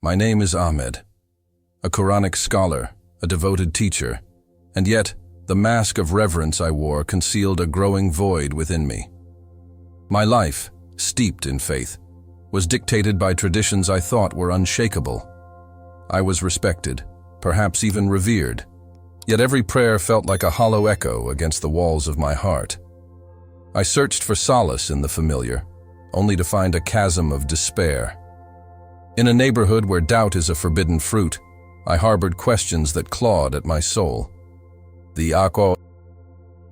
My name is Ahmed, a Quranic scholar, a devoted teacher, and yet the mask of reverence I wore concealed a growing void within me. My life, steeped in faith, was dictated by traditions I thought were unshakable. I was respected, perhaps even revered, yet every prayer felt like a hollow echo against the walls of my heart. I searched for solace in the familiar, only to find a chasm of despair. In a neighborhood where doubt is a forbidden fruit, I harbored questions that clawed at my soul. The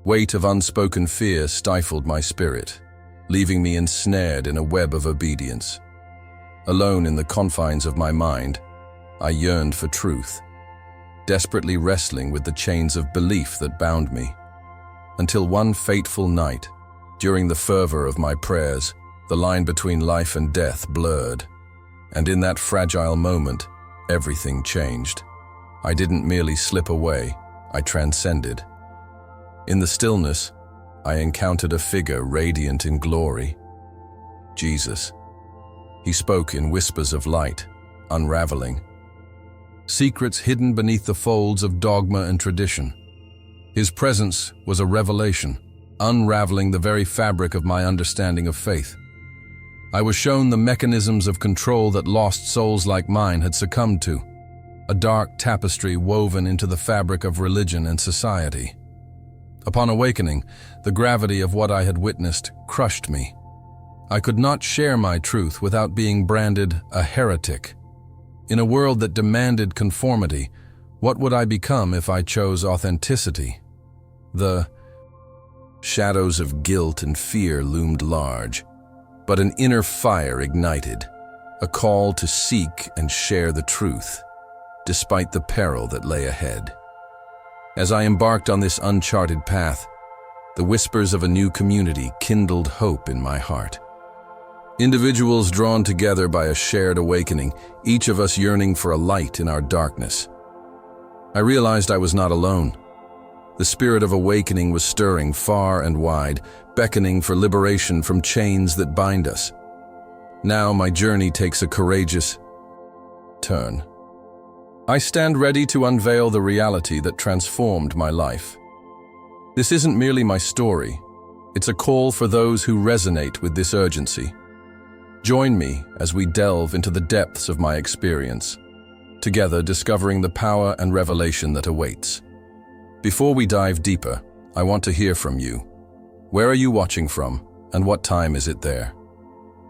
weight of unspoken fear stifled my spirit, leaving me ensnared in a web of obedience. Alone in the confines of my mind, I yearned for truth, desperately wrestling with the chains of belief that bound me. Until one fateful night, during the fervor of my prayers, the line between life and death blurred. And in that fragile moment, everything changed. I didn't merely slip away, I transcended. In the stillness, I encountered a figure radiant in glory. Jesus. He spoke in whispers of light, unraveling secrets hidden beneath the folds of dogma and tradition. His presence was a revelation, unraveling the very fabric of my understanding of faith. I was shown the mechanisms of control that lost souls like mine had succumbed to, a dark tapestry woven into the fabric of religion and society. Upon awakening, the gravity of what I had witnessed crushed me. I could not share my truth without being branded a heretic. In a world that demanded conformity, what would I become if I chose authenticity? The shadows of guilt and fear loomed large, but an inner fire ignited, a call to seek and share the truth, despite the peril that lay ahead. As I embarked on this uncharted path, the whispers of a new community kindled hope in my heart. Individuals drawn together by a shared awakening, each of us yearning for a light in our darkness. I realized I was not alone. The spirit of awakening was stirring far and wide, beckoning for liberation from chains that bind us. Now my journey takes a courageous turn. I stand ready to unveil the reality that transformed my life. This isn't merely my story, it's a call for those who resonate with this urgency. Join me as we delve into the depths of my experience, together discovering the power and revelation that awaits. Before we dive deeper, I want to hear from you. Where are you watching from, and what time is it there?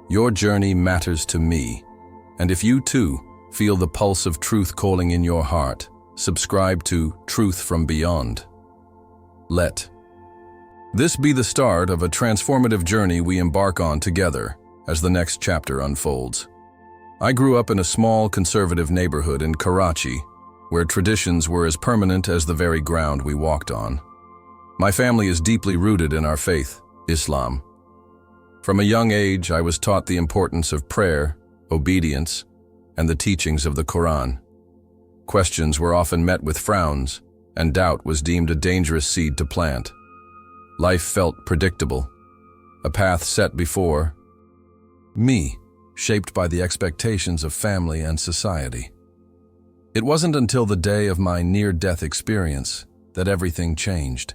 Your journey matters to me, and if you too feel the pulse of truth calling in your heart, subscribe to Truth from Beyond. Let this be the start of a transformative journey we embark on together as the next chapter unfolds. I grew up in a small conservative neighborhood in Karachi, where traditions were as permanent as the very ground we walked on. My family is deeply rooted in our faith, Islam. From a young age, I was taught the importance of prayer, obedience, and the teachings of the Quran. Questions were often met with frowns, and doubt was deemed a dangerous seed to plant. Life felt predictable, a path set before me, shaped by the expectations of family and society. It wasn't until the day of my near-death experience that everything changed.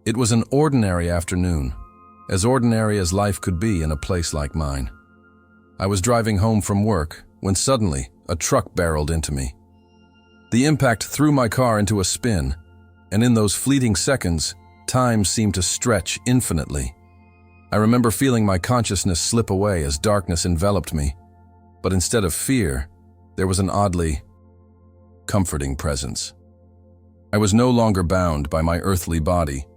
It was an ordinary afternoon, as ordinary as life could be in a place like mine. I was driving home from work when suddenly a truck barreled into me. The impact threw my car into a spin, and in those fleeting seconds, time seemed to stretch infinitely. I remember feeling my consciousness slip away as darkness enveloped me, but instead of fear, there was an oddly comforting presence. I was no longer bound by my earthly body.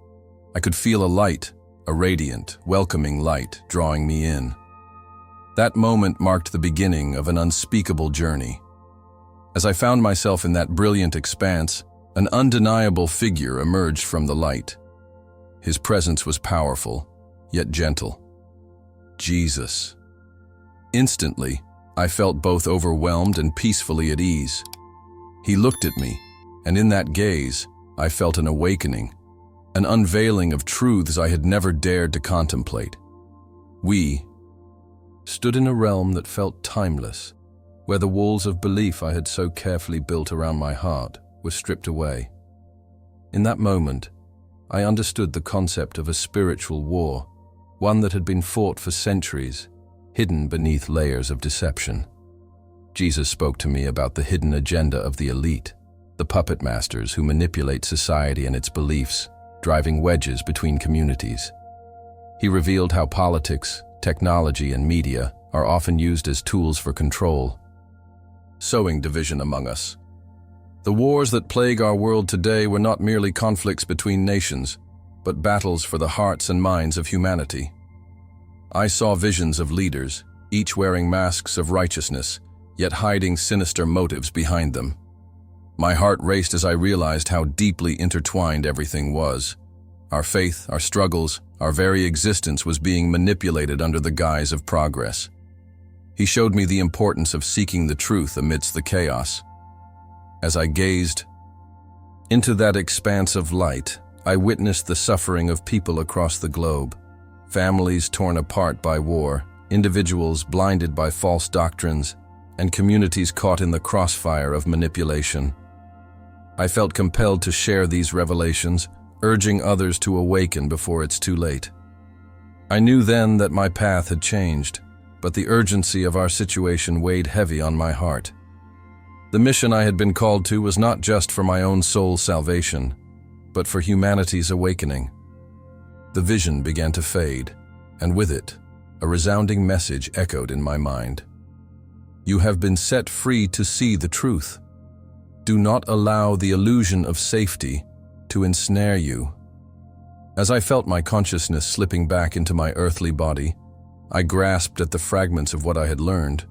I could feel a light, a radiant, welcoming light drawing me in. That moment marked the beginning of an unspeakable journey. As I found myself in that brilliant expanse, an undeniable figure emerged from the light. His presence was powerful, yet gentle. Jesus. Instantly, I felt both overwhelmed and peacefully at ease. He looked at me, and in that gaze, I felt an awakening, an unveiling of truths I had never dared to contemplate. We stood in a realm that felt timeless, where the walls of belief I had so carefully built around my heart were stripped away. In that moment, I understood the concept of a spiritual war, one that had been fought for centuries, hidden beneath layers of deception. Jesus spoke to me about the hidden agenda of the elite, the puppet masters who manipulate society and its beliefs, driving wedges between communities. He revealed how politics, technology, and media are often used as tools for control, sowing division among us. The wars that plague our world today were not merely conflicts between nations, but battles for the hearts and minds of humanity. I saw visions of leaders, each wearing masks of righteousness, yet hiding sinister motives behind them. My heart raced as I realized how deeply intertwined everything was. Our faith, our struggles, our very existence was being manipulated under the guise of progress. He showed me the importance of seeking the truth amidst the chaos. As I gazed into that expanse of light, I witnessed the suffering of people across the globe. Families torn apart by war, individuals blinded by false doctrines, and communities caught in the crossfire of manipulation. I felt compelled to share these revelations, urging others to awaken before it's too late. I knew then that my path had changed, but the urgency of our situation weighed heavy on my heart. The mission I had been called to was not just for my own soul's salvation, but for humanity's awakening. The vision began to fade, and with it, a resounding message echoed in my mind. You have been set free to see the truth. Do not allow the illusion of safety to ensnare you. As I felt my consciousness slipping back into my earthly body, I grasped at the fragments of what I had learned,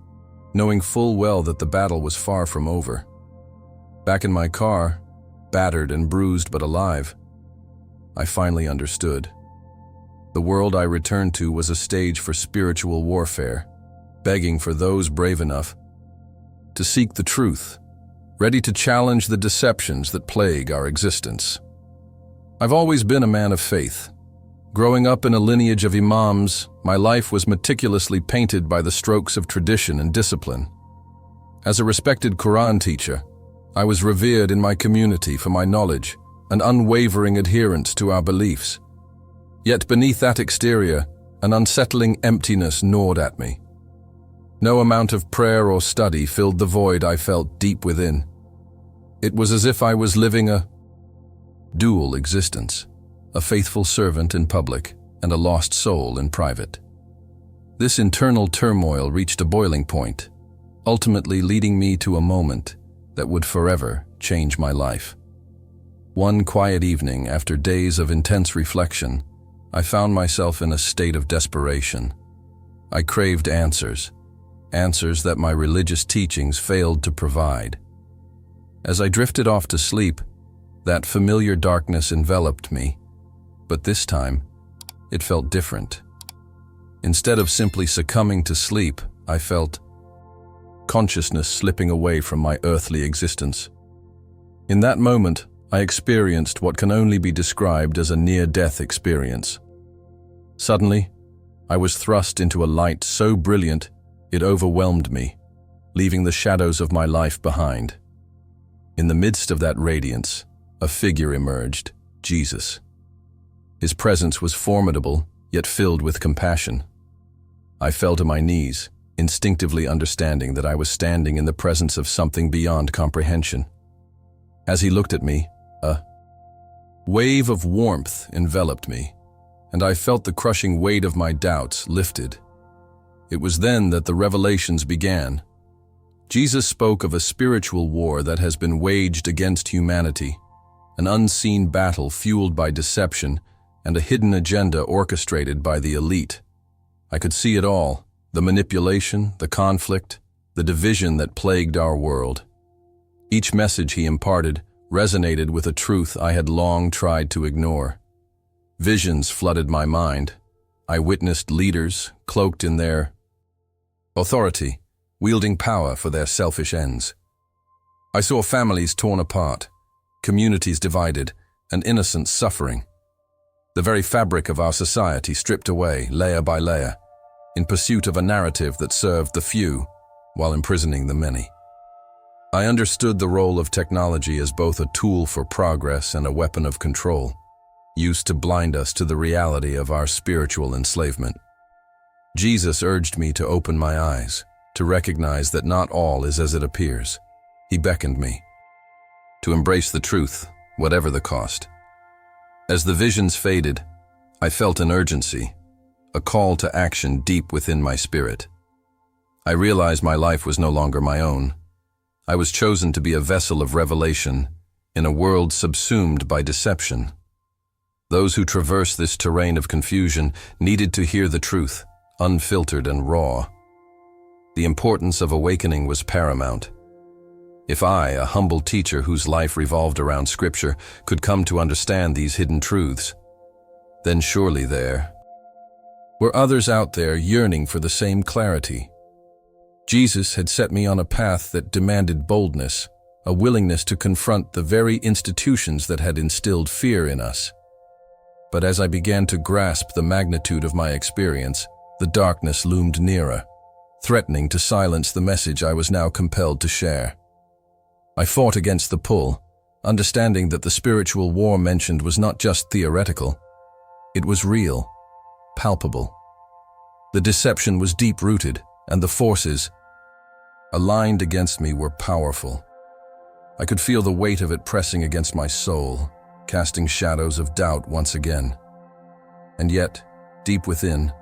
knowing full well that the battle was far from over. Back in my car, battered and bruised but alive, I finally understood. The world I returned to was a stage for spiritual warfare, begging for those brave enough to seek the truth, ready to challenge the deceptions that plague our existence. I've always been a man of faith. Growing up in a lineage of imams, my life was meticulously painted by the strokes of tradition and discipline. As a respected Quran teacher, I was revered in my community for my knowledge and unwavering adherence to our beliefs. Yet beneath that exterior, an unsettling emptiness gnawed at me. No amount of prayer or study filled the void I felt deep within. It was as if I was living a dual existence, a faithful servant in public and a lost soul in private. This internal turmoil reached a boiling point, ultimately leading me to a moment that would forever change my life. One quiet evening, after days of intense reflection, I found myself in a state of desperation. I craved answers that my religious teachings failed to provide. As I drifted off to sleep, that familiar darkness enveloped me, but this time, it felt different. Instead of simply succumbing to sleep, I felt consciousness slipping away from my earthly existence. In that moment, I experienced what can only be described as a near-death experience. Suddenly, I was thrust into a light so brilliant it overwhelmed me, leaving the shadows of my life behind. In the midst of that radiance, a figure emerged, Jesus. His presence was formidable, yet filled with compassion. I fell to my knees, instinctively understanding that I was standing in the presence of something beyond comprehension. As he looked at me, a wave of warmth enveloped me, and I felt the crushing weight of my doubts lifted. It was then that the revelations began. Jesus spoke of a spiritual war that has been waged against humanity, an unseen battle fueled by deception and a hidden agenda orchestrated by the elite. I could see it all, the manipulation, the conflict, the division that plagued our world. Each message he imparted resonated with a truth I had long tried to ignore. Visions flooded my mind. I witnessed leaders, cloaked in their authority, wielding power for their selfish ends. I saw families torn apart, communities divided, and innocents suffering. The very fabric of our society stripped away, layer by layer, in pursuit of a narrative that served the few, while imprisoning the many. I understood the role of technology as both a tool for progress and a weapon of control, used to blind us to the reality of our spiritual enslavement. Jesus urged me to open my eyes, to recognize that not all is as it appears. He beckoned me to embrace the truth, whatever the cost. As the visions faded, I felt an urgency, a call to action deep within my spirit. I realized my life was no longer my own. I was chosen to be a vessel of revelation in a world subsumed by deception. Those who traverse this terrain of confusion needed to hear the truth, unfiltered and raw. The importance of awakening was paramount. If I, a humble teacher whose life revolved around Scripture, could come to understand these hidden truths, then surely there were others out there yearning for the same clarity. Jesus had set me on a path that demanded boldness, a willingness to confront the very institutions that had instilled fear in us. But as I began to grasp the magnitude of my experience, the darkness loomed nearer, threatening to silence the message I was now compelled to share. I fought against the pull, understanding that the spiritual war mentioned was not just theoretical. It was real, palpable. The deception was deep-rooted, and the forces aligned against me were powerful. I could feel the weight of it pressing against my soul, casting shadows of doubt once again. And yet, deep within,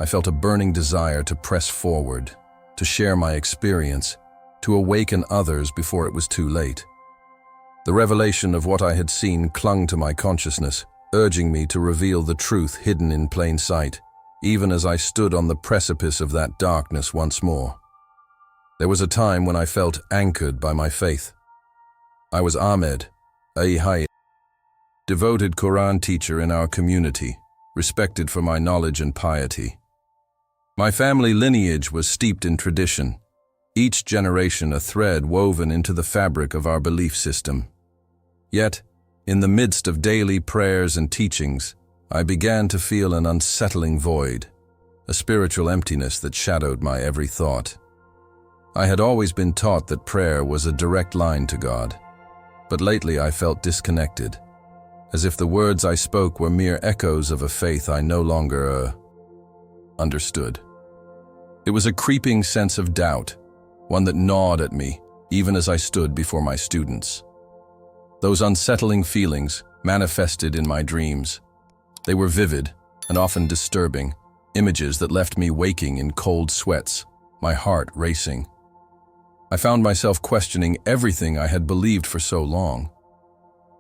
I felt a burning desire to press forward, to share my experience, to awaken others before it was too late. The revelation of what I had seen clung to my consciousness, urging me to reveal the truth hidden in plain sight, even as I stood on the precipice of that darkness once more. There was a time when I felt anchored by my faith. I was Ahmed, a devoted Quran teacher in our community, respected for my knowledge and piety. My family lineage was steeped in tradition, each generation a thread woven into the fabric of our belief system. Yet, in the midst of daily prayers and teachings, I began to feel an unsettling void, a spiritual emptiness that shadowed my every thought. I had always been taught that prayer was a direct line to God, but lately I felt disconnected, as if the words I spoke were mere echoes of a faith I no longer understood. It was a creeping sense of doubt, one that gnawed at me even as I stood before my students. Those unsettling feelings manifested in my dreams. They were vivid and often disturbing, images that left me waking in cold sweats, my heart racing. I found myself questioning everything I had believed for so long.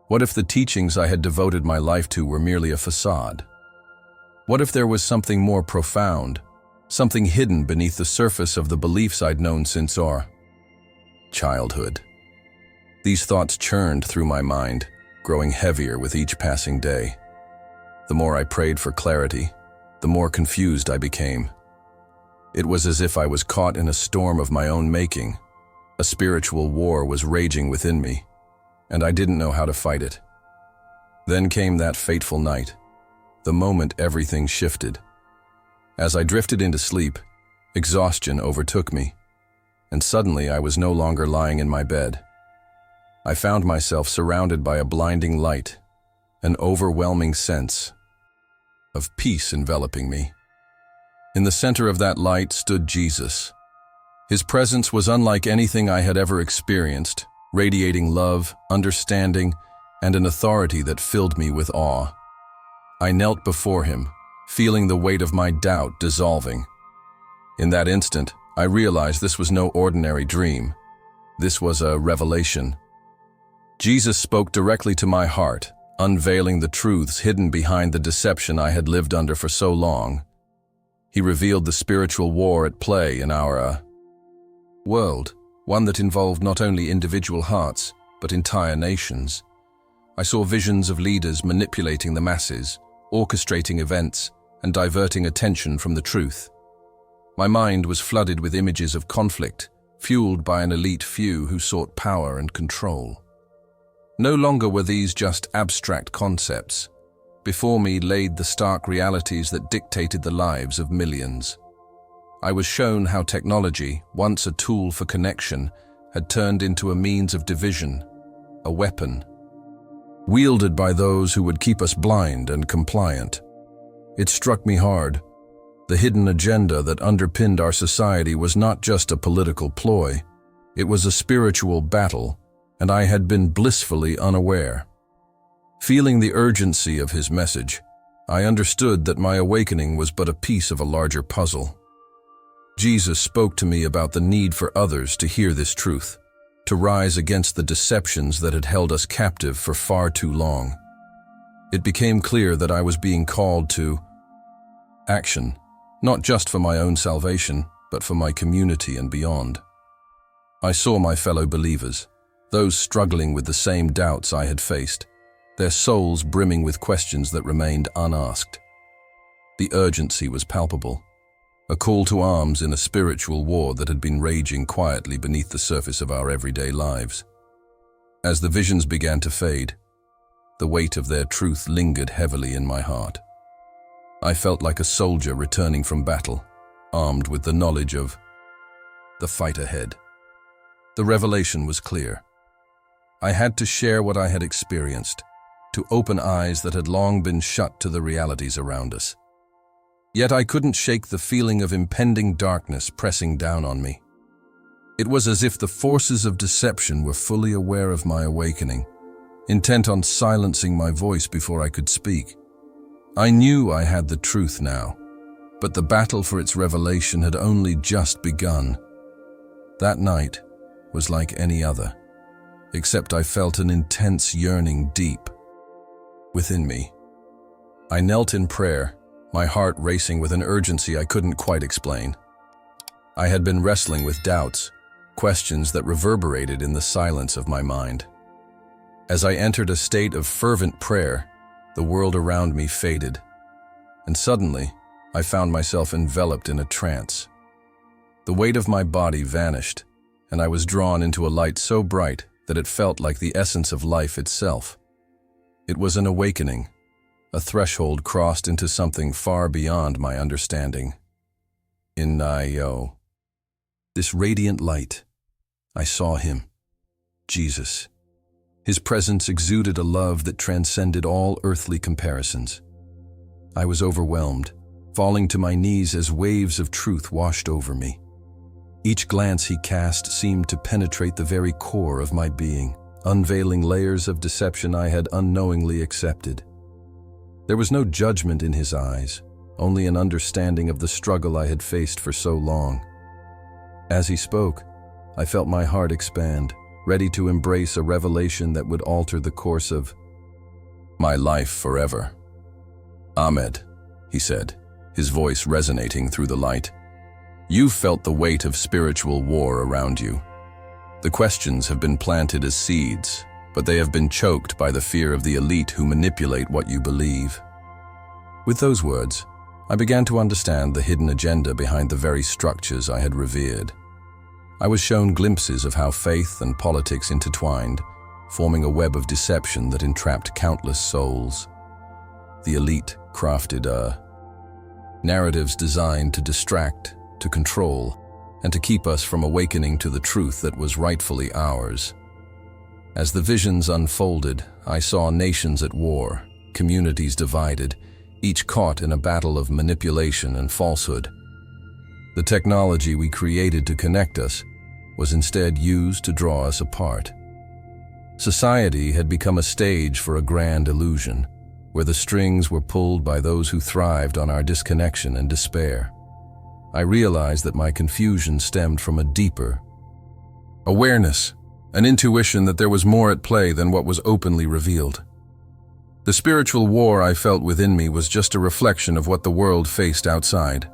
What if the teachings I had devoted my life to were merely a facade? What if there was something more profound, something hidden beneath the surface of the beliefs I'd known since our childhood? These thoughts churned through my mind, growing heavier with each passing day. The more I prayed for clarity, the more confused I became. It was as if I was caught in a storm of my own making. A spiritual war was raging within me, and I didn't know how to fight it. Then came that fateful night, the moment everything shifted. As I drifted into sleep, exhaustion overtook me, and suddenly I was no longer lying in my bed. I found myself surrounded by a blinding light, an overwhelming sense of peace enveloping me. In the center of that light stood Jesus. His presence was unlike anything I had ever experienced, radiating love, understanding, and an authority that filled me with awe. I knelt before him, feeling the weight of my doubt dissolving. In that instant, I realized this was no ordinary dream. This was a revelation. Jesus spoke directly to my heart, unveiling the truths hidden behind the deception I had lived under for so long. He revealed the spiritual war at play in our world, one that involved not only individual hearts, but entire nations. I saw visions of leaders manipulating the masses, orchestrating events, and diverting attention from the truth. My mind was flooded with images of conflict, fueled by an elite few who sought power and control. No longer were these just abstract concepts. Before me laid the stark realities that dictated the lives of millions. I was shown how technology, once a tool for connection, had turned into a means of division, a weapon, wielded by those who would keep us blind and compliant. It struck me hard. The hidden agenda that underpinned our society was not just a political ploy. It was a spiritual battle, and I had been blissfully unaware. Feeling the urgency of his message, I understood that my awakening was but a piece of a larger puzzle. Jesus spoke to me about the need for others to hear this truth, to rise against the deceptions that had held us captive for far too long. It became clear that I was being called to action, not just for my own salvation, but for my community and beyond. I saw my fellow believers, those struggling with the same doubts I had faced, their souls brimming with questions that remained unasked. The urgency was palpable, a call to arms in a spiritual war that had been raging quietly beneath the surface of our everyday lives. As the visions began to fade, the weight of their truth lingered heavily in my heart. I felt like a soldier returning from battle, armed with the knowledge of the fight ahead. The revelation was clear. I had to share what I had experienced, to open eyes that had long been shut to the realities around us. Yet I couldn't shake the feeling of impending darkness pressing down on me. It was as if the forces of deception were fully aware of my awakening, intent on silencing my voice before I could speak. I knew I had the truth now, but the battle for its revelation had only just begun. That night was like any other, except I felt an intense yearning deep within me. I knelt in prayer, my heart racing with an urgency I couldn't quite explain. I had been wrestling with doubts, questions that reverberated in the silence of my mind. As I entered a state of fervent prayer, the world around me faded, and suddenly I found myself enveloped in a trance. The weight of my body vanished, and I was drawn into a light so bright that it felt like the essence of life itself. It was an awakening, a threshold crossed into something far beyond my understanding. In this radiant light, I saw him, Jesus. His presence exuded a love that transcended all earthly comparisons. I was overwhelmed, falling to my knees as waves of truth washed over me. Each glance he cast seemed to penetrate the very core of my being, unveiling layers of deception I had unknowingly accepted. There was no judgment in his eyes, only an understanding of the struggle I had faced for so long. As he spoke, I felt my heart expand, ready to embrace a revelation that would alter the course of my life forever. Ahmed, he said, his voice resonating through the light. You've felt the weight of spiritual war around you. The questions have been planted as seeds, but they have been choked by the fear of the elite who manipulate what you believe. With those words, I began to understand the hidden agenda behind the very structures I had revered. I was shown glimpses of how faith and politics intertwined, forming a web of deception that entrapped countless souls. The elite crafted narratives designed to distract, to control, and to keep us from awakening to the truth that was rightfully ours. As the visions unfolded, I saw nations at war, communities divided, each caught in a battle of manipulation and falsehood. The technology we created to connect us was instead used to draw us apart. Society had become a stage for a grand illusion, where the strings were pulled by those who thrived on our disconnection and despair. I realized that my confusion stemmed from a deeper awareness, an intuition that there was more at play than what was openly revealed. The spiritual war I felt within me was just a reflection of what the world faced outside.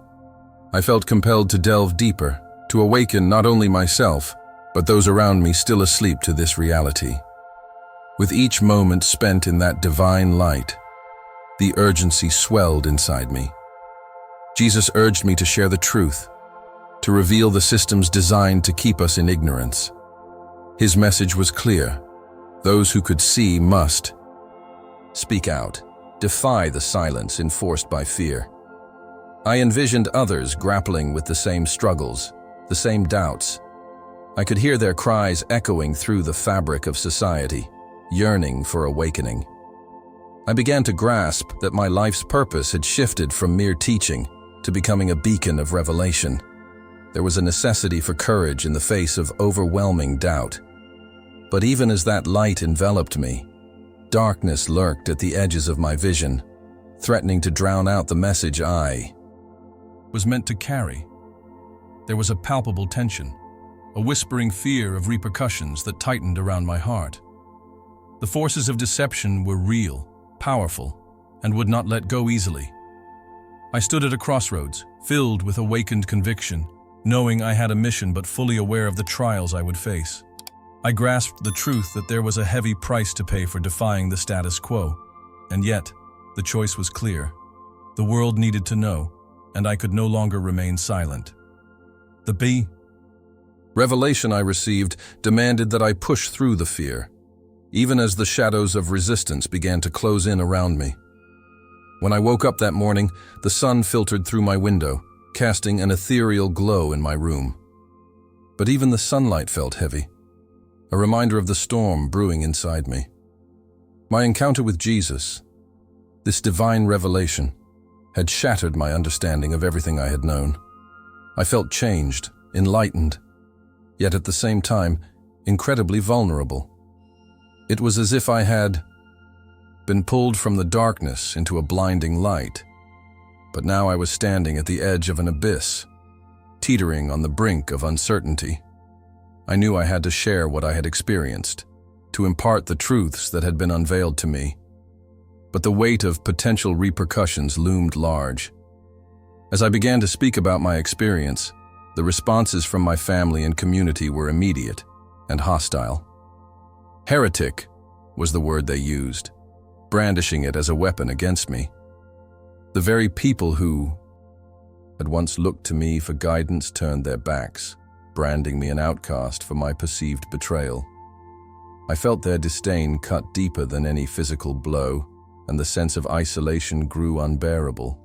I felt compelled to delve deeper, to awaken not only myself, but those around me still asleep to this reality. With each moment spent in that divine light, the urgency swelled inside me. Jesus urged me to share the truth, to reveal the systems designed to keep us in ignorance. His message was clear. Those who could see must speak out, defy the silence enforced by fear. I envisioned others grappling with the same struggles, the same doubts. I could hear their cries echoing through the fabric of society, yearning for awakening. I began to grasp that my life's purpose had shifted from mere teaching to becoming a beacon of revelation. There was a necessity for courage in the face of overwhelming doubt. But even as that light enveloped me, darkness lurked at the edges of my vision, threatening to drown out the message I was meant to carry. There was a palpable tension, a whispering fear of repercussions that tightened around my heart. The forces of deception were real, powerful, and would not let go easily. I stood at a crossroads, filled with awakened conviction, knowing I had a mission but fully aware of the trials I would face. I grasped the truth that there was a heavy price to pay for defying the status quo, and yet, the choice was clear. The world needed to know, and I could no longer remain silent. The revelation I received demanded that I push through the fear, even as the shadows of resistance began to close in around me. When I woke up that morning, the sun filtered through my window, casting an ethereal glow in my room. But even the sunlight felt heavy, a reminder of the storm brewing inside me. My encounter with Jesus, this divine revelation, had shattered my understanding of everything I had known. I felt changed, enlightened, yet at the same time, incredibly vulnerable. It was as if I had been pulled from the darkness into a blinding light, but now I was standing at the edge of an abyss, teetering on the brink of uncertainty. I knew I had to share what I had experienced, to impart the truths that had been unveiled to me. But the weight of potential repercussions loomed large. As I began to speak about my experience, the responses from my family and community were immediate and hostile. Heretic was the word they used, brandishing it as a weapon against me. The very people who had once looked to me for guidance turned their backs, branding me an outcast for my perceived betrayal. I felt their disdain cut deeper than any physical blow, and the sense of isolation grew unbearable.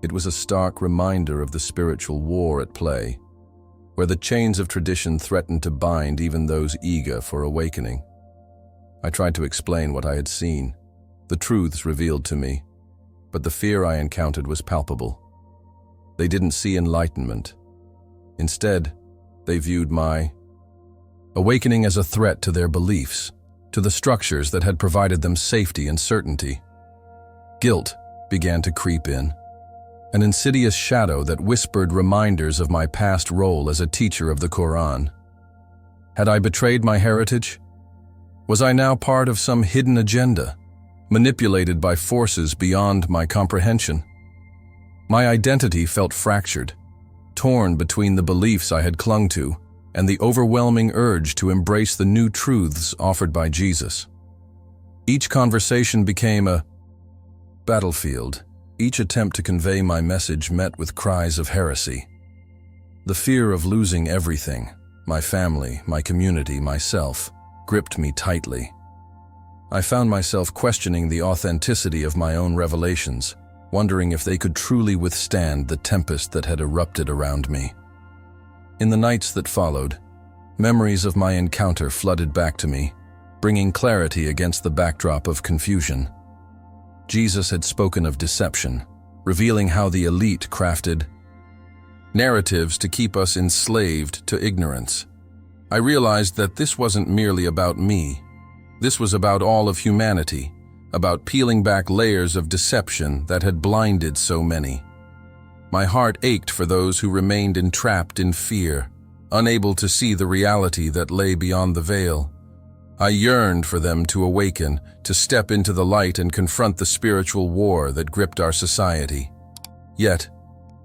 It was a stark reminder of the spiritual war at play, where the chains of tradition threatened to bind even those eager for awakening. I tried to explain what I had seen, the truths revealed to me, but the fear I encountered was palpable. They didn't see enlightenment. Instead, they viewed my awakening as a threat to their beliefs, to the structures that had provided them safety and certainty. Guilt began to creep in, an insidious shadow that whispered reminders of my past role as a teacher of the Quran. Had I betrayed my heritage? Was I now part of some hidden agenda, manipulated by forces beyond my comprehension? My identity felt fractured, torn between the beliefs I had clung to and the overwhelming urge to embrace the new truths offered by Jesus. Each conversation became a battlefield. Each attempt to convey my message met with cries of heresy. The fear of losing everything, my family, my community, myself, gripped me tightly. I found myself questioning the authenticity of my own revelations, wondering if they could truly withstand the tempest that had erupted around me. In the nights that followed, memories of my encounter flooded back to me, bringing clarity against the backdrop of confusion. Jesus had spoken of deception, revealing how the elite crafted narratives to keep us enslaved to ignorance. I realized that this wasn't merely about me. This was about all of humanity, about peeling back layers of deception that had blinded so many. My heart ached for those who remained entrapped in fear, unable to see the reality that lay beyond the veil. I yearned for them to awaken, to step into the light and confront the spiritual war that gripped our society. Yet,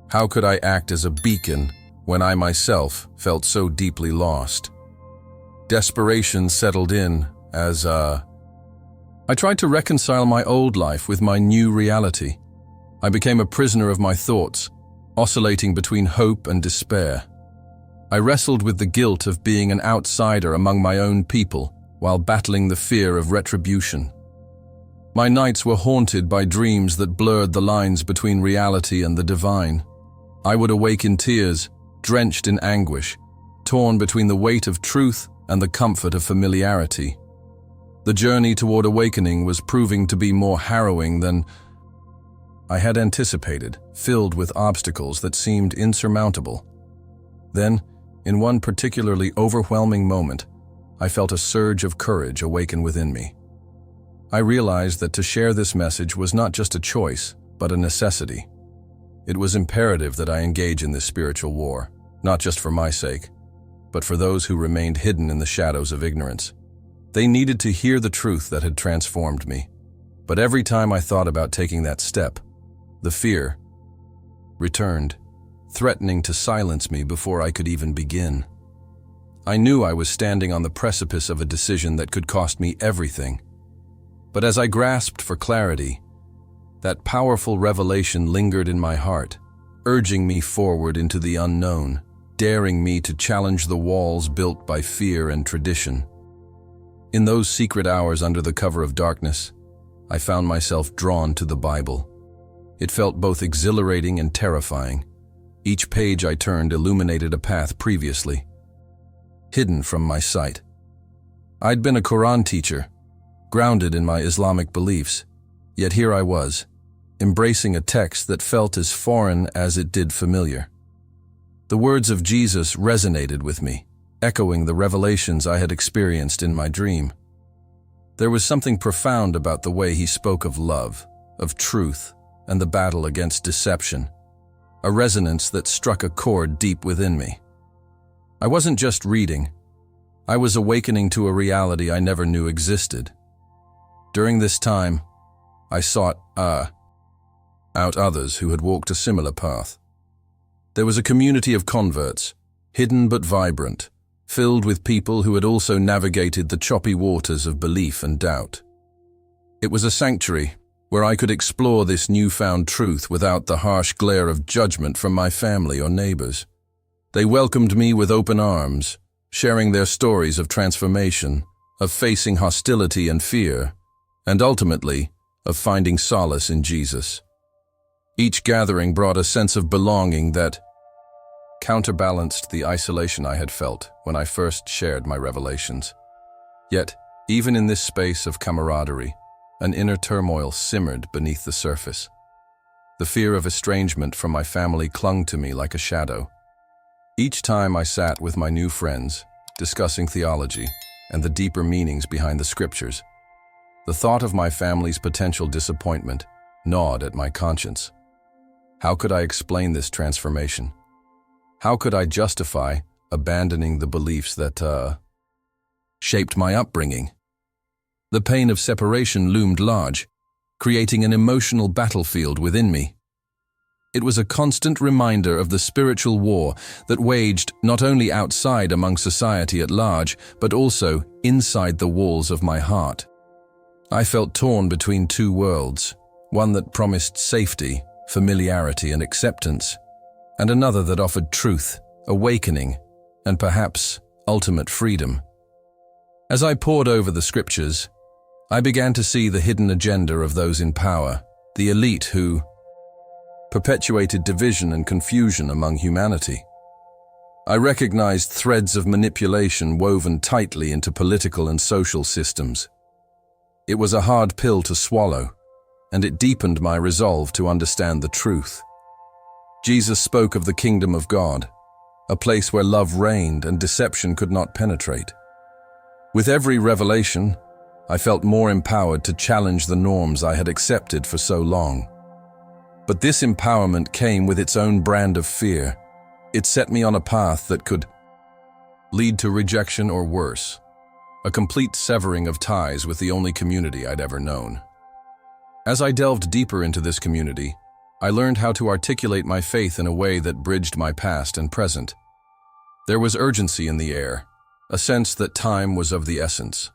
how could I act as a beacon when I myself felt so deeply lost? Desperation settled in as I tried to reconcile my old life with my new reality. I became a prisoner of my thoughts, oscillating between hope and despair. I wrestled with the guilt of being an outsider among my own people while battling the fear of retribution. My nights were haunted by dreams that blurred the lines between reality and the divine. I would awake in tears, drenched in anguish, torn between the weight of truth and the comfort of familiarity. The journey toward awakening was proving to be more harrowing than I had anticipated, filled with obstacles that seemed insurmountable. Then, in one particularly overwhelming moment, I felt a surge of courage awaken within me. I realized that to share this message was not just a choice, but a necessity. It was imperative that I engage in this spiritual war, not just for my sake, but for those who remained hidden in the shadows of ignorance. They needed to hear the truth that had transformed me. But every time I thought about taking that step, the fear returned, threatening to silence me before I could even begin. I knew I was standing on the precipice of a decision that could cost me everything. But as I grasped for clarity, that powerful revelation lingered in my heart, urging me forward into the unknown, daring me to challenge the walls built by fear and tradition. In those secret hours under the cover of darkness, I found myself drawn to the Bible. It felt both exhilarating and terrifying. Each page I turned illuminated a path previously hidden from my sight. I'd been a Quran teacher, grounded in my Islamic beliefs, yet here I was, embracing a text that felt as foreign as it did familiar. The words of Jesus resonated with me, echoing the revelations I had experienced in my dream. There was something profound about the way he spoke of love, of truth, and the battle against deception, a resonance that struck a chord deep within me. I wasn't just reading, I was awakening to a reality I never knew existed. During this time, I sought out others who had walked a similar path. There was a community of converts, hidden but vibrant, filled with people who had also navigated the choppy waters of belief and doubt. It was a sanctuary where I could explore this newfound truth without the harsh glare of judgment from my family or neighbors. They welcomed me with open arms, sharing their stories of transformation, of facing hostility and fear, and ultimately, of finding solace in Jesus. Each gathering brought a sense of belonging that counterbalanced the isolation I had felt when I first shared my revelations. Yet, even in this space of camaraderie, an inner turmoil simmered beneath the surface. The fear of estrangement from my family clung to me like a shadow. Each time I sat with my new friends, discussing theology and the deeper meanings behind the scriptures, the thought of my family's potential disappointment gnawed at my conscience. How could I explain this transformation? How could I justify abandoning the beliefs that shaped my upbringing? The pain of separation loomed large, creating an emotional battlefield within me. It was a constant reminder of the spiritual war that waged not only outside among society at large, but also inside the walls of my heart. I felt torn between two worlds, one that promised safety, familiarity, and acceptance, and another that offered truth, awakening, and perhaps ultimate freedom. As I pored over the scriptures, I began to see the hidden agenda of those in power, the elite who perpetuated division and confusion among humanity. I recognized threads of manipulation woven tightly into political and social systems. It was a hard pill to swallow, and it deepened my resolve to understand the truth. Jesus spoke of the kingdom of God, a place where love reigned and deception could not penetrate. With every revelation, I felt more empowered to challenge the norms I had accepted for so long. But this empowerment came with its own brand of fear. It set me on a path that could lead to rejection or worse, a complete severing of ties with the only community I'd ever known. As I delved deeper into this community, I learned how to articulate my faith in a way that bridged my past and present. There was urgency in the air, a sense that time was of the essence.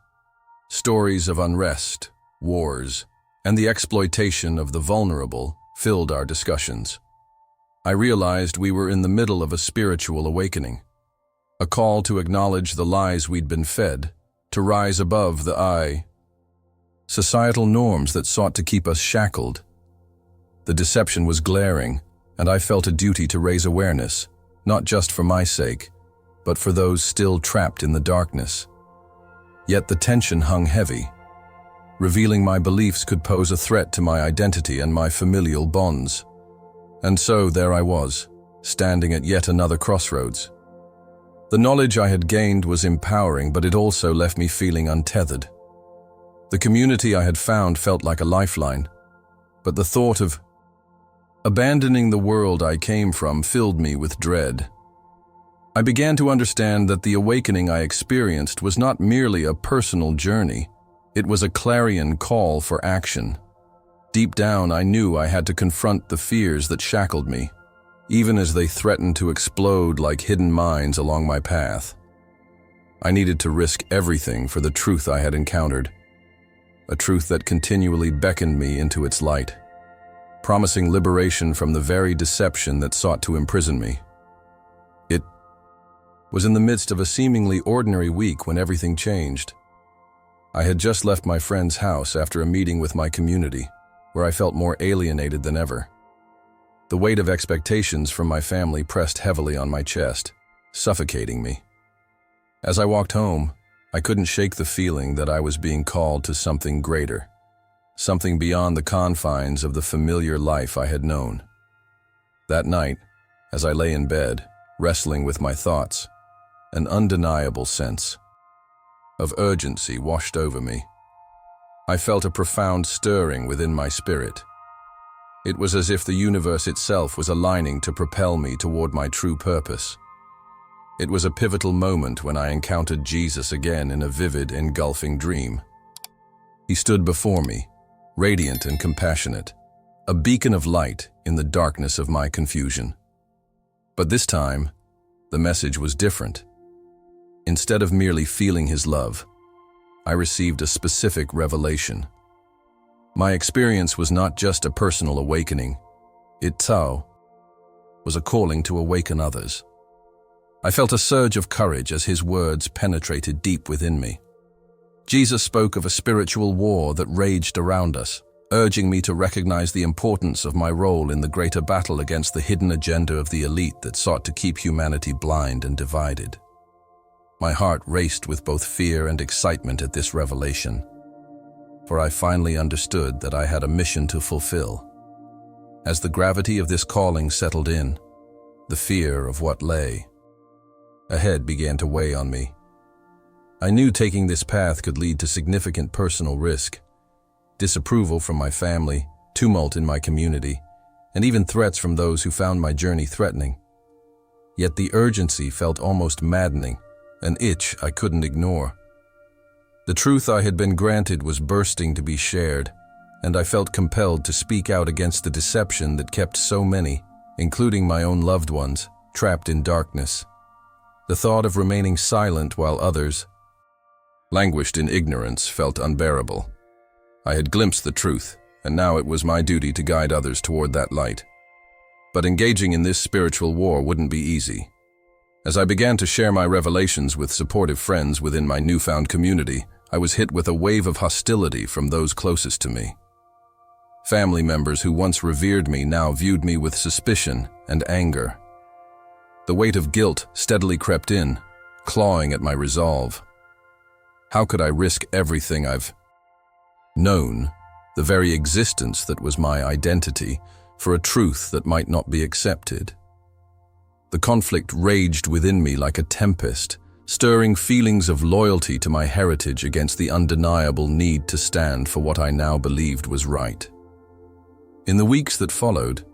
Stories of unrest, wars, and the exploitation of the vulnerable filled our discussions. I realized we were in the middle of a spiritual awakening, a call to acknowledge the lies we'd been fed, to rise above the I, societal norms that sought to keep us shackled. The deception was glaring, and I felt a duty to raise awareness, not just for my sake, but for those still trapped in the darkness. Yet the tension hung heavy. Revealing my beliefs could pose a threat to my identity and my familial bonds. And so there I was, standing at yet another crossroads. The knowledge I had gained was empowering, but it also left me feeling untethered. The community I had found felt like a lifeline, but the thought of abandoning the world I came from filled me with dread. I began to understand that the awakening I experienced was not merely a personal journey. It was a clarion call for action. Deep down, I knew I had to confront the fears that shackled me, even as they threatened to explode like hidden mines along my path. I needed to risk everything for the truth I had encountered, a truth that continually beckoned me into its light, promising liberation from the very deception that sought to imprison me. It was in the midst of a seemingly ordinary week when everything changed. I had just left my friend's house after a meeting with my community, where I felt more alienated than ever. The weight of expectations from my family pressed heavily on my chest, suffocating me. As I walked home, I couldn't shake the feeling that I was being called to something greater, something beyond the confines of the familiar life I had known. That night, as I lay in bed, wrestling with my thoughts, an undeniable sense of urgency washed over me. I felt a profound stirring within my spirit. It was as if the universe itself was aligning to propel me toward my true purpose. It was a pivotal moment when I encountered Jesus again in a vivid, engulfing dream. He stood before me, radiant and compassionate, a beacon of light in the darkness of my confusion. But this time, the message was different. Instead of merely feeling his love, I received a specific revelation. My experience was not just a personal awakening. It, too, was a calling to awaken others. I felt a surge of courage as his words penetrated deep within me. Jesus spoke of a spiritual war that raged around us, urging me to recognize the importance of my role in the greater battle against the hidden agenda of the elite that sought to keep humanity blind and divided. My heart raced with both fear and excitement at this revelation, for I finally understood that I had a mission to fulfill. As the gravity of this calling settled in, the fear of what lay ahead began to weigh on me. I knew taking this path could lead to significant personal risk, disapproval from my family, tumult in my community, and even threats from those who found my journey threatening. Yet the urgency felt almost maddening, an itch I couldn't ignore. The truth I had been granted was bursting to be shared, and I felt compelled to speak out against the deception that kept so many, including my own loved ones, trapped in darkness. The thought of remaining silent while others languished in ignorance felt unbearable. I had glimpsed the truth, and now it was my duty to guide others toward that light. But engaging in this spiritual war wouldn't be easy. As I began to share my revelations with supportive friends within my newfound community, I was hit with a wave of hostility from those closest to me. Family members who once revered me now viewed me with suspicion and anger. The weight of guilt steadily crept in, clawing at my resolve. How could I risk everything I've known, the very existence that was my identity, for a truth that might not be accepted? The conflict raged within me like a tempest, stirring feelings of loyalty to my heritage against the undeniable need to stand for what I now believed was right. In the weeks that followed,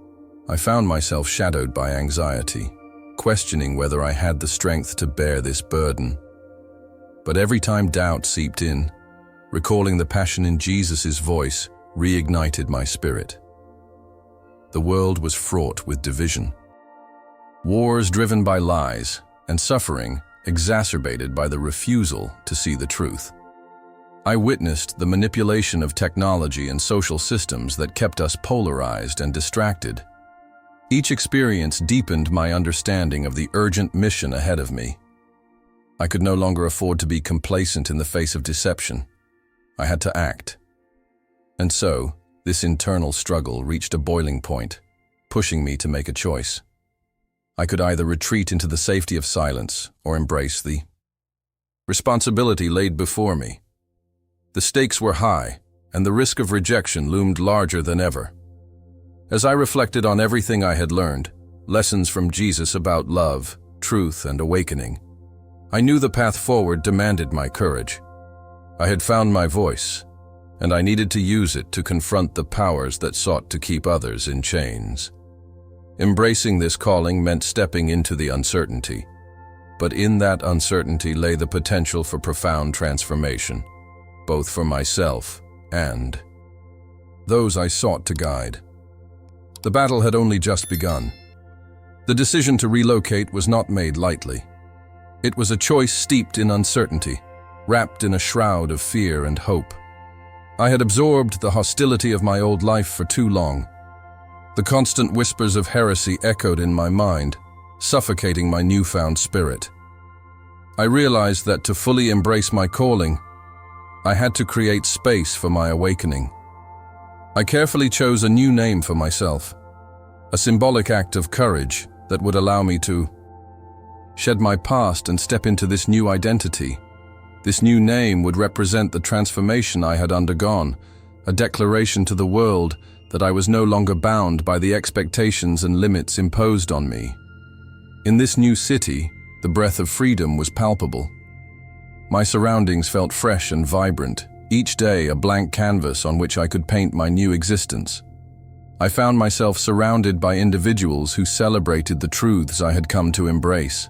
I found myself shadowed by anxiety, questioning whether I had the strength to bear this burden. But every time doubt seeped in, recalling the passion in Jesus' voice reignited my spirit. The world was fraught with division. Wars driven by lies, and suffering exacerbated by the refusal to see the truth. I witnessed the manipulation of technology and social systems that kept us polarized and distracted. Each experience deepened my understanding of the urgent mission ahead of me. I could no longer afford to be complacent in the face of deception. I had to act, And so, this internal struggle reached a boiling point, pushing me to make a choice. I could either retreat into the safety of silence or embrace the responsibility laid before me. The stakes were high, and the risk of rejection loomed larger than ever. As I reflected on everything I had learned, lessons from Jesus about love, truth, and awakening, I knew the path forward demanded my courage. I had found my voice, and I needed to use it to confront the powers that sought to keep others in chains. Embracing this calling meant stepping into the uncertainty, but in that uncertainty lay the potential for profound transformation, both for myself and those I sought to guide. The battle had only just begun. The decision to relocate was not made lightly. It was a choice steeped in uncertainty, wrapped in a shroud of fear and hope. I had absorbed the hostility of my old life for too long. The constant whispers of heresy echoed in my mind, suffocating my newfound spirit. I realized that to fully embrace my calling, I had to create space for my awakening. I carefully chose a new name for myself, a symbolic act of courage that would allow me to shed my past and step into this new identity. This new name would represent the transformation I had undergone, a declaration to the world that I was no longer bound by the expectations and limits imposed on me. In this new city, the breath of freedom was palpable. My surroundings felt fresh and vibrant, each day a blank canvas on which I could paint my new existence. I found myself surrounded by individuals who celebrated the truths I had come to embrace.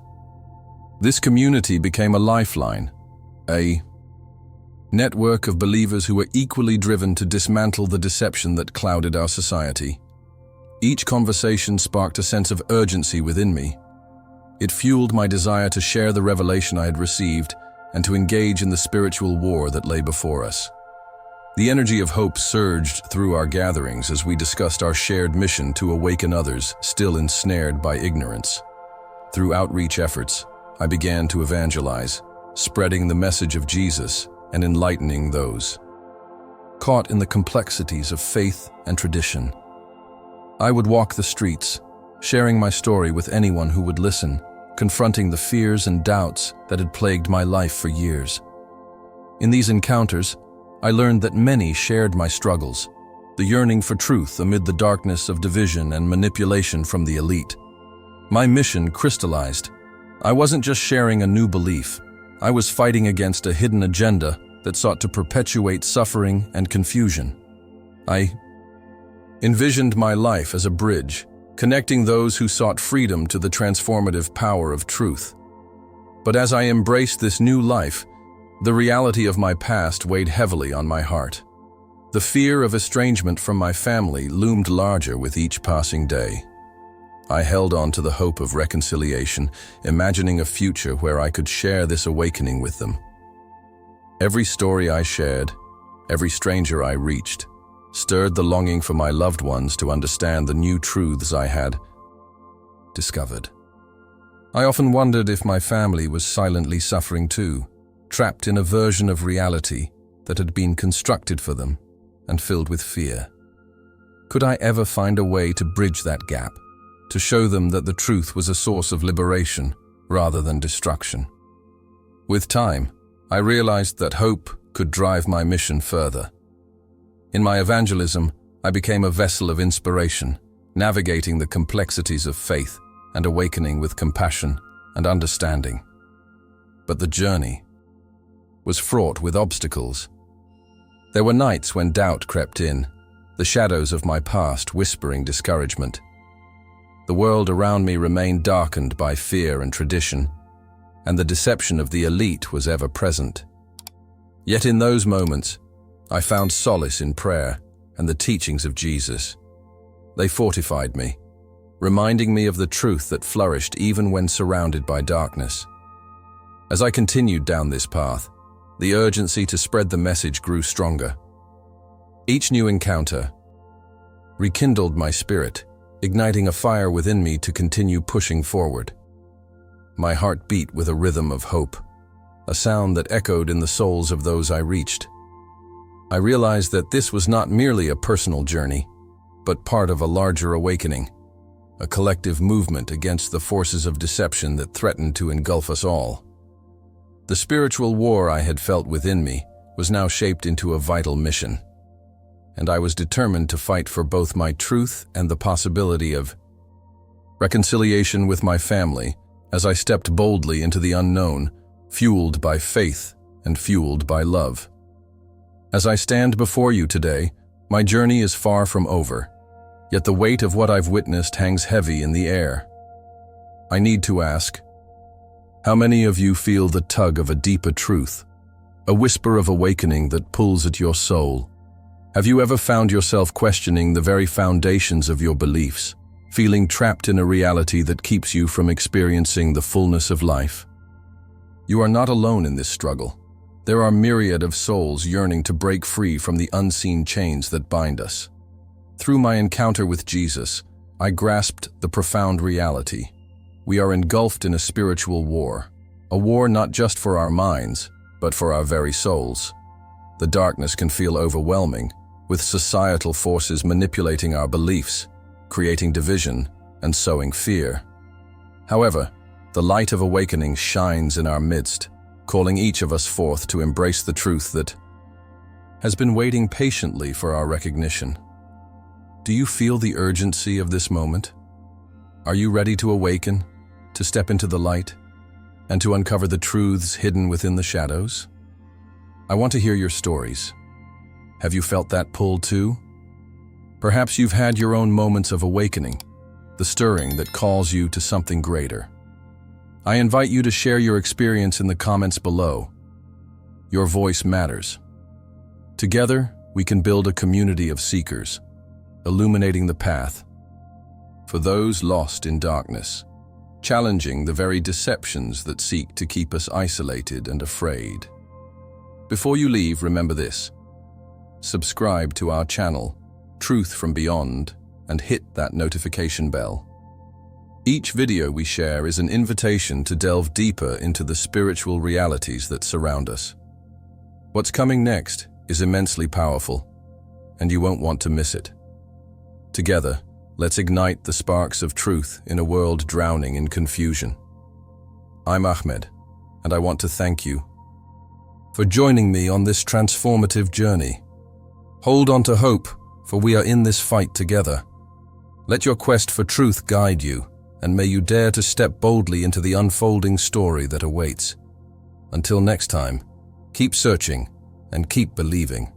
This community became a lifeline, a network of believers who were equally driven to dismantle the deception that clouded our society. Each conversation sparked a sense of urgency within me. It fueled my desire to share the revelation I had received and to engage in the spiritual war that lay before us. The energy of hope surged through our gatherings as we discussed our shared mission to awaken others still ensnared by ignorance. Through outreach efforts, I began to evangelize, spreading the message of Jesus and enlightening those caught in the complexities of faith and tradition. I would walk the streets, sharing my story with anyone who would listen, confronting the fears and doubts that had plagued my life for years. In these encounters, I learned that many shared my struggles, the yearning for truth amid the darkness of division and manipulation from the elite. My mission crystallized. I wasn't just sharing a new belief. I was fighting against a hidden agenda that sought to perpetuate suffering and confusion. I envisioned my life as a bridge, connecting those who sought freedom to the transformative power of truth. But as I embraced this new life, the reality of my past weighed heavily on my heart. The fear of estrangement from my family loomed larger with each passing day. I held on to the hope of reconciliation, imagining a future where I could share this awakening with them. Every story I shared, every stranger I reached, stirred the longing for my loved ones to understand the new truths I had discovered. I often wondered if my family was silently suffering too, trapped in a version of reality that had been constructed for them and filled with fear. Could I ever find a way to bridge that gap, to show them that the truth was a source of liberation rather than destruction? With time, I realized that hope could drive my mission further. In my evangelism, I became a vessel of inspiration, navigating the complexities of faith and awakening with compassion and understanding. But the journey was fraught with obstacles. There were nights when doubt crept in, the shadows of my past whispering discouragement. The world around me remained darkened by fear and tradition, and the deception of the elite was ever present. Yet in those moments, I found solace in prayer and the teachings of Jesus. They fortified me, reminding me of the truth that flourished even when surrounded by darkness. As I continued down this path, the urgency to spread the message grew stronger. Each new encounter rekindled my spirit, igniting a fire within me to continue pushing forward. My heart beat with a rhythm of hope, a sound that echoed in the souls of those I reached. I realized that this was not merely a personal journey, but part of a larger awakening, a collective movement against the forces of deception that threatened to engulf us all. The spiritual war I had felt within me was now shaped into a vital mission, and I was determined to fight for both my truth and the possibility of reconciliation with my family as I stepped boldly into the unknown, fueled by faith and fueled by love. As I stand before you today, my journey is far from over, yet the weight of what I've witnessed hangs heavy in the air. I need to ask, how many of you feel the tug of a deeper truth, a whisper of awakening that pulls at your soul? Have you ever found yourself questioning the very foundations of your beliefs, feeling trapped in a reality that keeps you from experiencing the fullness of life? You are not alone in this struggle. There are myriad of souls yearning to break free from the unseen chains that bind us. Through my encounter with Jesus, I grasped the profound reality. We are engulfed in a spiritual war, a war not just for our minds, but for our very souls. The darkness can feel overwhelming, with societal forces manipulating our beliefs, creating division, and sowing fear. However, the light of awakening shines in our midst, calling each of us forth to embrace the truth that has been waiting patiently for our recognition. Do you feel the urgency of this moment? Are you ready to awaken, to step into the light, and to uncover the truths hidden within the shadows? I want to hear your stories. Have you felt that pull too? Perhaps you've had your own moments of awakening, the stirring that calls you to something greater. I invite you to share your experience in the comments below. Your voice matters. Together, we can build a community of seekers, illuminating the path for those lost in darkness, challenging the very deceptions that seek to keep us isolated and afraid. Before you leave, remember this. Subscribe to our channel, Truth from Beyond, and hit that notification bell. Each video we share is an invitation to delve deeper into the spiritual realities that surround us. What's coming next is immensely powerful, and you won't want to miss it. Together, let's ignite the sparks of truth in a world drowning in confusion. I'm Ahmed, and I want to thank you for joining me on this transformative journey. Hold on to hope, for we are in this fight together. Let your quest for truth guide you, and may you dare to step boldly into the unfolding story that awaits. Until next time, keep searching and keep believing.